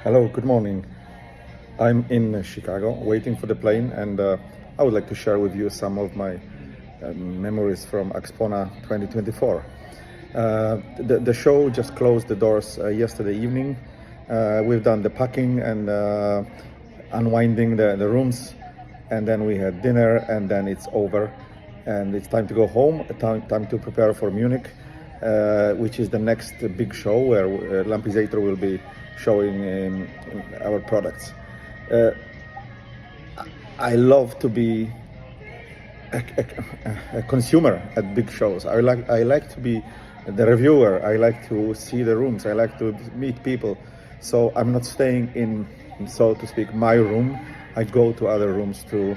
Hello, good morning. I'm in Chicago waiting for the plane, and I would like to share with you some of my memories from AXPONA 2024. The show just closed the doors yesterday evening. We've done the packing and unwinding the rooms, and then we had dinner, and then it's over. And it's time to go home, time to prepare for Munich, which is the next big show where Lampizator will be showing our products. I love to be a consumer at big shows. I like to be the reviewer. I like to see the rooms. I like to meet people. So I'm not staying in, so to speak, my room. I go to other rooms to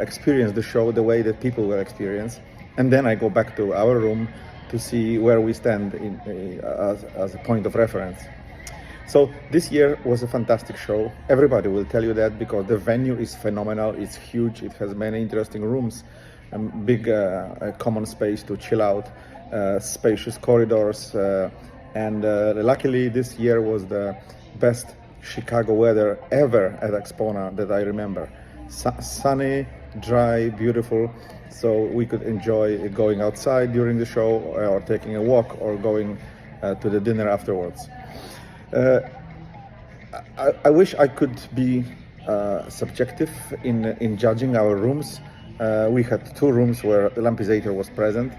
experience the show the way that people will experience, and then I go back to our room to see where we stand as a point of reference. So this year was a fantastic show. Everybody will tell you that because the venue is phenomenal. It's huge. It has many interesting rooms, big common space to chill out, spacious corridors, and luckily this year was the best Chicago weather ever at AXPONA that I remember. Sunny, dry, beautiful, so we could enjoy going outside during the show or taking a walk or going to the dinner afterwards. I wish I could be subjective in judging our rooms. We had two rooms where the Lampizator was present,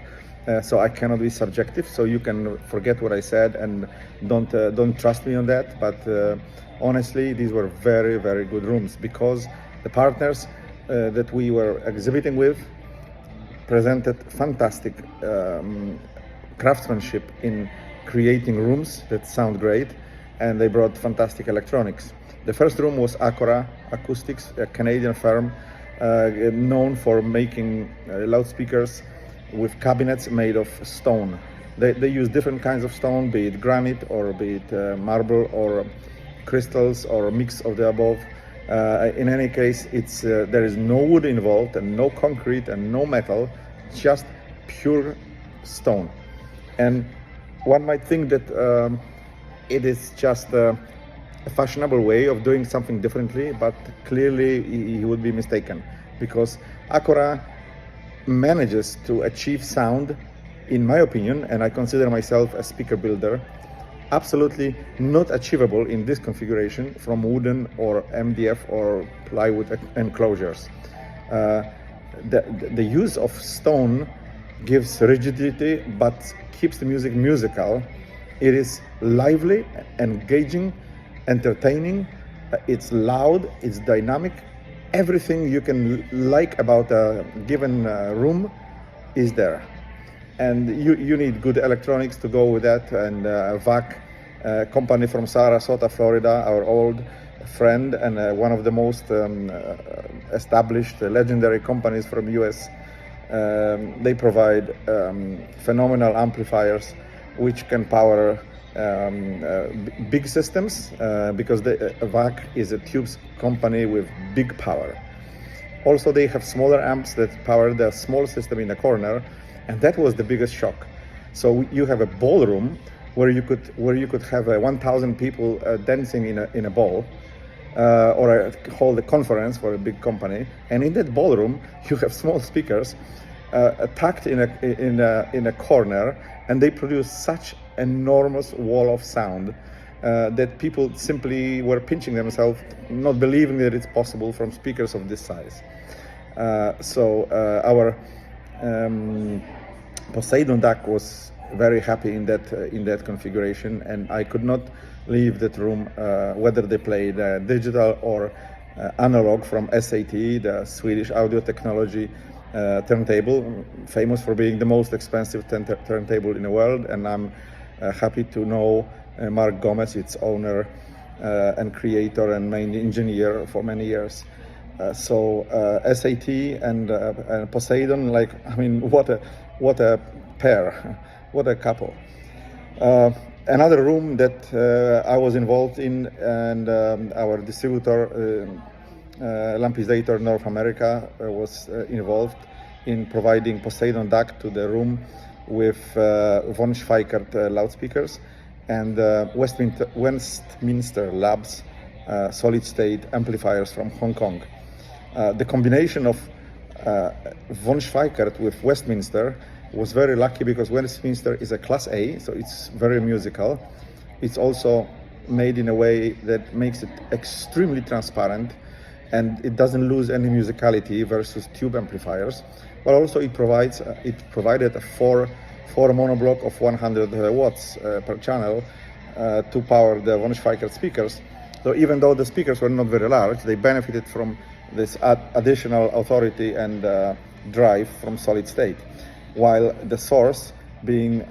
so I cannot be subjective. So you can forget what I said and don't trust me on that. But honestly, these were very, very good rooms because the partners that we were exhibiting with presented fantastic craftsmanship in creating rooms that sound great, and they brought fantastic electronics. The first room was Acora Acoustics, a Canadian firm known for making loudspeakers with cabinets made of stone. They use different kinds of stone, be it granite or be it marble or crystals or a mix of the above. In any case, there is no wood involved and no concrete and no metal, just pure stone. And one might think that it is just a fashionable way of doing something differently, but clearly he would be mistaken because Acora manages to achieve sound, in my opinion, and I consider myself a speaker builder, absolutely not achievable in this configuration from wooden or MDF or plywood enclosures. The use of stone gives rigidity but keeps the music musical. It is lively, engaging, entertaining, it's loud, it's dynamic. Everything you can like about a given room is there. And you need good electronics to go with that, and VAC, company from Sarasota, Florida, our old friend and one of the most established legendary companies from US. They provide phenomenal amplifiers which can power big systems because the VAC is a tubes company with big power. Also, they have smaller amps that power the small system in the corner, and that was the biggest shock. So you have a ballroom where you could have 1,000 people dancing in a ball, or hold a conference for a big company, and in that ballroom you have small speakers tucked in a corner, and they produce such enormous wall of sound that people simply were pinching themselves, not believing that it's possible from speakers of this size. So our Poseidon DAC was very happy in that configuration, and I could not leave that room whether they played digital or analog from SAT, the Swedish audio technology turntable, famous for being the most expensive turntable in the world. And I'm happy to know Mark Gomez, its owner and creator and main engineer for many years. So SAT and Poseidon, what a pair, what a couple. Another room that I was involved in, and our distributor Lampizator North America was involved in providing Poseidon DAC to the room with von Schweikert loudspeakers. and Westminster Labs solid-state amplifiers from Hong Kong. The combination of von Schweikert with Westminster was very lucky because Westminster is a Class A, so it's very musical. It's also made in a way that makes it extremely transparent, and it doesn't lose any musicality versus tube amplifiers. But also it provided a four monoblock of 100 watts per channel to power the von Schweikert speakers. So even though the speakers were not very large, they benefited from this additional authority and drive from solid state, while the source, being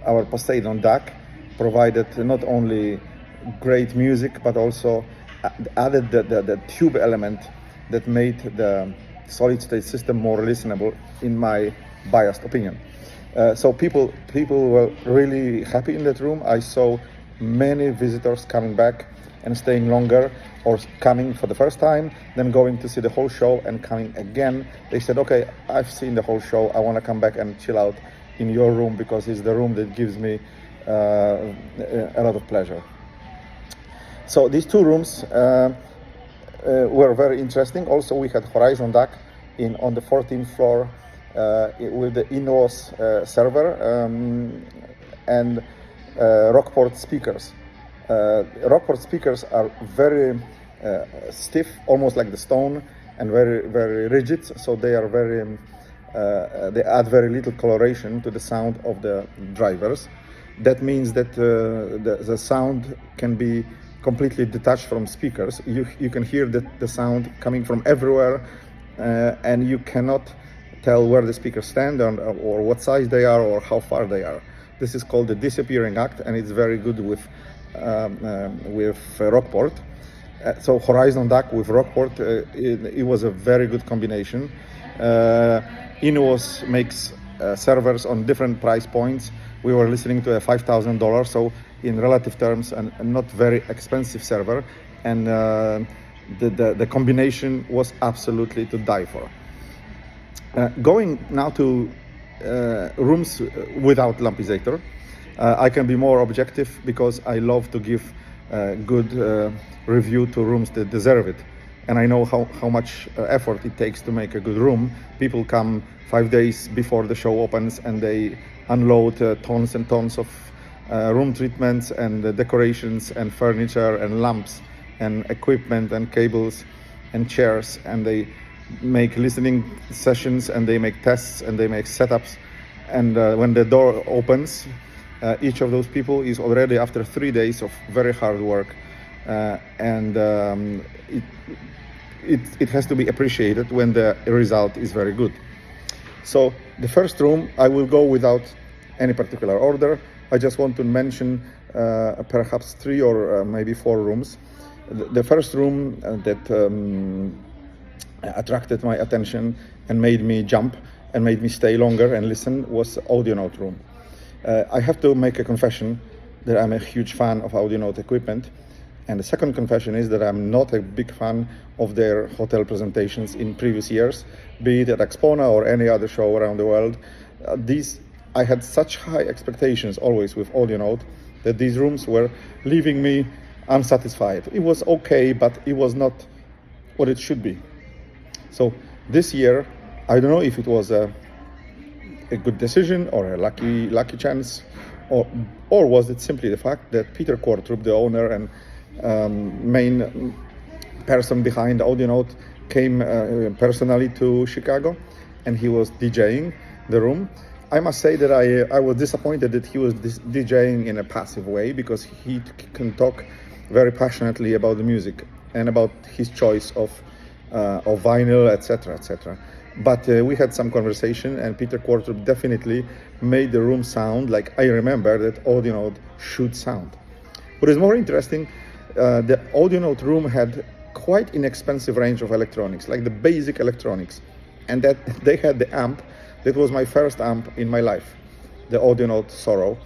our Poseidon DAC, provided not only great music but also added the tube element that made the solid state system more listenable, in my biased opinion. So people were really happy in that room. I saw many visitors coming back and staying longer, or coming for the first time, then going to see the whole show and coming again. They said, okay, I've seen the whole show, I want to come back and chill out in your room because it's the room that gives me a lot of pleasure. So these two rooms were very interesting. Also, we had Horizon DAC on the 14th floor with the Inuos server and Rockport speakers. Rockport speakers are very stiff, almost like the stone, and very, very rigid. So they are very, they add very little coloration to the sound of the drivers. That means that the sound can be completely detached from speakers. You can hear the sound coming from everywhere, and you cannot tell where the speakers stand or what size they are or how far they are. This is called the disappearing act, and it's very good with Rockport. So Horizon DAC with Rockport, it was a very good combination. Inuos makes servers on different price points. We were listening to a $5,000, so in relative terms, a not very expensive server, and the combination was absolutely to die for. Going now to rooms without Lampizator, I can be more objective because I love to give good review to rooms that deserve it. And I know how much effort it takes to make a good room. People come 5 days before the show opens and they unload tons and tons of room treatments and decorations and furniture and lamps and equipment and cables and chairs, and they make listening sessions and they make tests and they make setups. And when the door opens, each of those people is already after 3 days of very hard work, and it has to be appreciated when the result is very good. So the first room, I will go without any particular order. I just want to mention perhaps 3 or maybe 4 rooms. The first room that attracted my attention and made me jump and made me stay longer and listen was Audionaut room. I have to make a confession that I'm a huge fan of Audionaut equipment. And the second confession is that I'm not a big fan of their hotel presentations in previous years, be it at AXPONA or any other show around the world. I had such high expectations always with Audionaut that these rooms were leaving me unsatisfied. It was okay, but it was not what it should be. So this year, I don't know if it was a good decision or a lucky chance, or was it simply the fact that Peter Quartrup, the owner and main person behind Audionaut, came personally to Chicago and he was DJing the room. I must say that I was disappointed that he was DJing in a passive way, because he can talk very passionately about the music and about his choice of vinyl, etc., etc. But we had some conversation, and Peter Quartrup definitely made the room sound like I remember that Audionaut should sound. What is more interesting, the Audionaut room had quite inexpensive range of electronics, like the basic electronics, and that they had the amp that was my first amp in my life, the Audionaut Sorrow.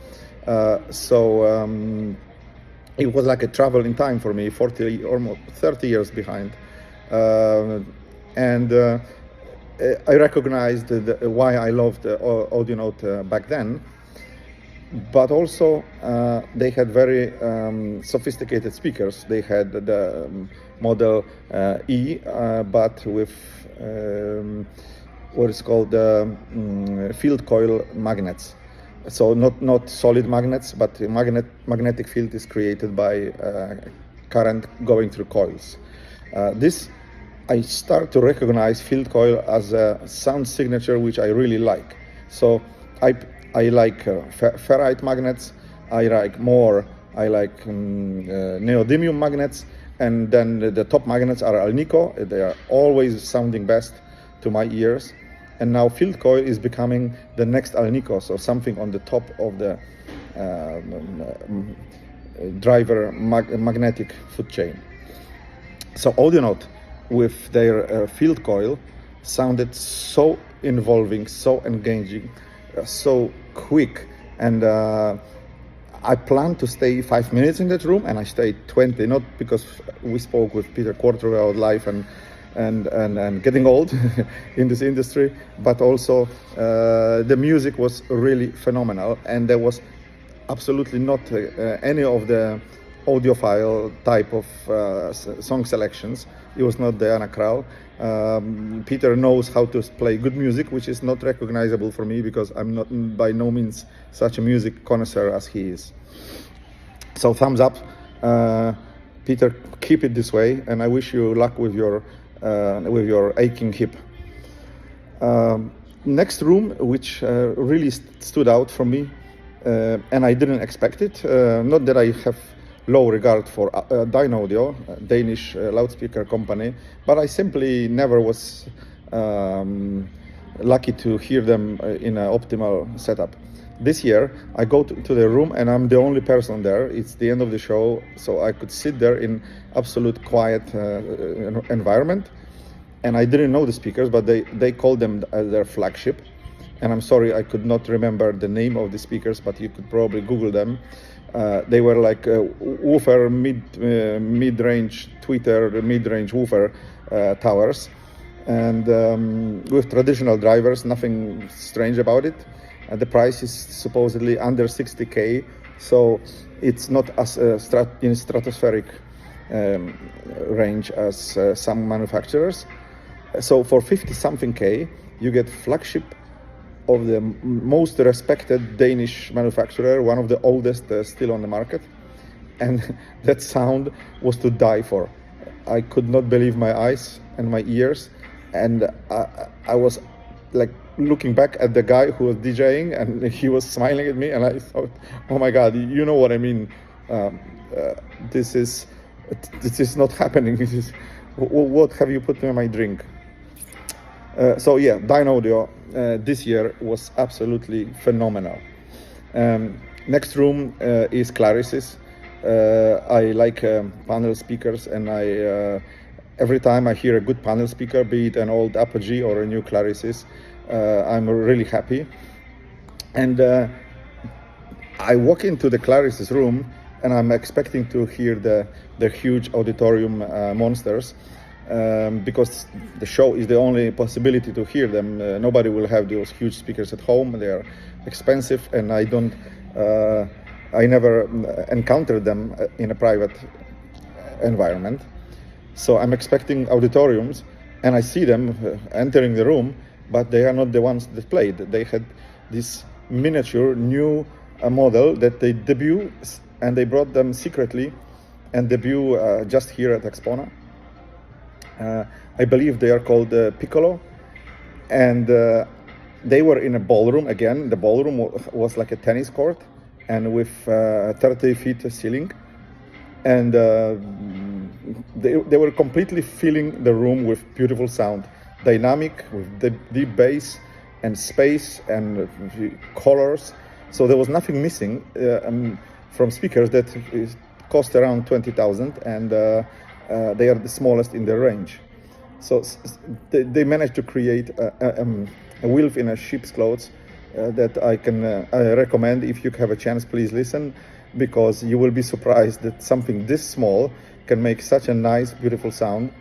It was like a travel in time for me, 40 or 30 years behind, and I recognized why I loved Audionaut back then. but also they had very sophisticated speakers. They had the model E, but with what is called field coil magnets. So not solid magnets, but magnetic field is created by current going through coils. This I start to recognize field coil as a sound signature which I really like. So I like ferrite magnets. I like neodymium magnets, and then the top magnets are alnico. They are always sounding best to my ears. And now field coil is becoming the next alnico, so something on the top of the driver magnetic foot chain. So Audionaut with their field coil sounded so involving, so engaging, so quick, and I planned to stay 5 minutes in that room, and I stayed 20, not because we spoke with Peter Quarter about life and getting old in this industry, but also the music was really phenomenal, and there was absolutely not any of the audiophile type of song selections. It was not the Anna Kral. Peter knows how to play good music, which is not recognizable for me because I'm not by no means such a music connoisseur as he is. So thumbs up. Peter, keep it this way, and I wish you luck with your aching hip. Next room, which really stood out for me, and I didn't expect it. Not that I have low regard for Dynaudio, a Danish loudspeaker company, but I simply never was lucky to hear them in an optimal setup. This year, I go to the room and I'm the only person there. It's the end of the show, so I could sit there in absolute quiet environment. And I didn't know the speakers, but they called them their flagship. And I'm sorry, I could not remember the name of the speakers, but you could probably Google them. They were like woofer, mid-range tweeter, mid-range woofer towers, and with traditional drivers, nothing strange about it. The price is supposedly under 60K, so it's not as in stratospheric range as some manufacturers. So for 50-something K, you get flagship of the most respected Danish manufacturer, one of the oldest still on the market, and that sound was to die for. I could not believe my eyes and my ears, and I was like looking back at the guy who was DJing, and he was smiling at me, and I thought, oh my God, you know what I mean? This is not happening. What have you put in my drink? So yeah, Dynaudio this year was absolutely phenomenal. Next room is Clarisys. I like panel speakers, and every time I hear a good panel speaker, be it an old Apogee or a new Clarisys, I'm really happy. And I walk into the Clarisys room, and I'm expecting to hear the huge auditorium monsters. Because the show is the only possibility to hear them. Nobody will have those huge speakers at home. They are expensive, and I never encountered them in a private environment. So I'm expecting auditoriums, and I see them entering the room, but they are not the ones that played. They had this miniature new model that they debut, and they brought them secretly and debut just here at AXPONA. I believe they are called Piccolo, and they were in a ballroom. Again, the ballroom was like a tennis court, and with 30 feet ceiling, and they were completely filling the room with beautiful sound, dynamic, with deep bass and space and colors. So there was nothing missing from speakers that cost around 20,000, and they are the smallest in their range. So they managed to create a wolf in a sheep's clothes that I can recommend. If you have a chance, please listen, because you will be surprised that something this small can make such a nice, beautiful sound.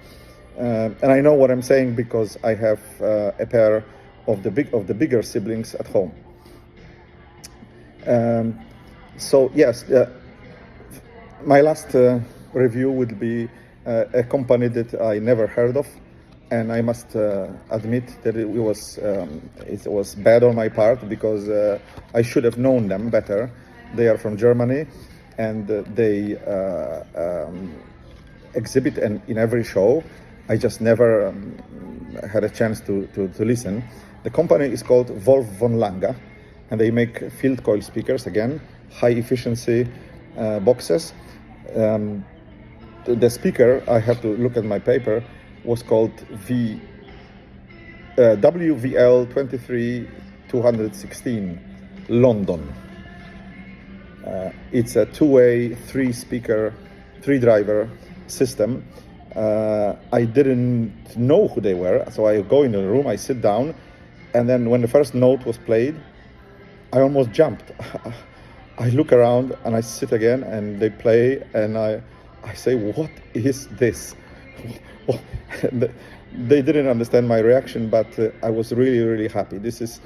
And I know what I'm saying because I have a pair of the bigger siblings at home. So yes, my last review would be a company that I never heard of, and I must admit that it was bad on my part, because I should have known them better. They are from Germany, and they exhibit in every show. I just never had a chance to listen. The company is called Wolf von Langa, and they make field coil speakers, again, high efficiency boxes. The speaker, I have to look at my paper, was called WVL 23216 London. It's a two-way, three driver system. I didn't know who they were, so I go in the room, I sit down, and then when the first note was played, I almost jumped. I look around and I sit again, and they play, and I say, what is this? They didn't understand my reaction, but I was really, really happy. This is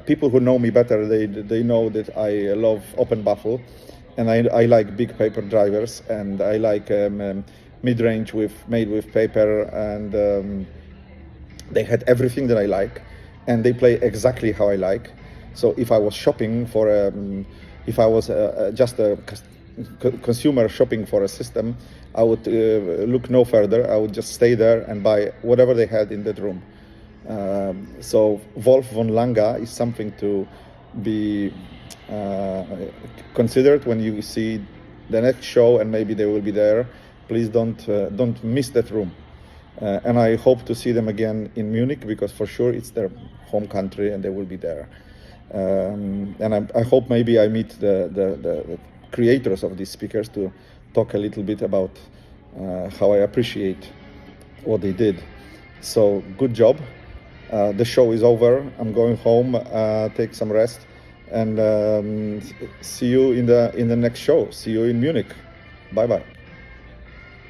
people who know me better. They know that I love open baffle, and I like big paper drivers, and I like mid-range made with paper, and they had everything that I like, and they play exactly how I like. So if I was shopping for if I was just a consumer shopping for a system, I would look no further. I would just stay there and buy whatever they had in that room. So Wolf von Langa is something to be considered when you see the next show, and maybe they will be there. Please don't miss that room. And I hope to see them again in Munich, because for sure it's their home country and they will be there. And I hope maybe I meet the creators of these speakers to talk a little bit about how I appreciate what they did. So good job. The show is over. I'm going home, take some rest, and see you in the next show. See you in Munich. Bye bye.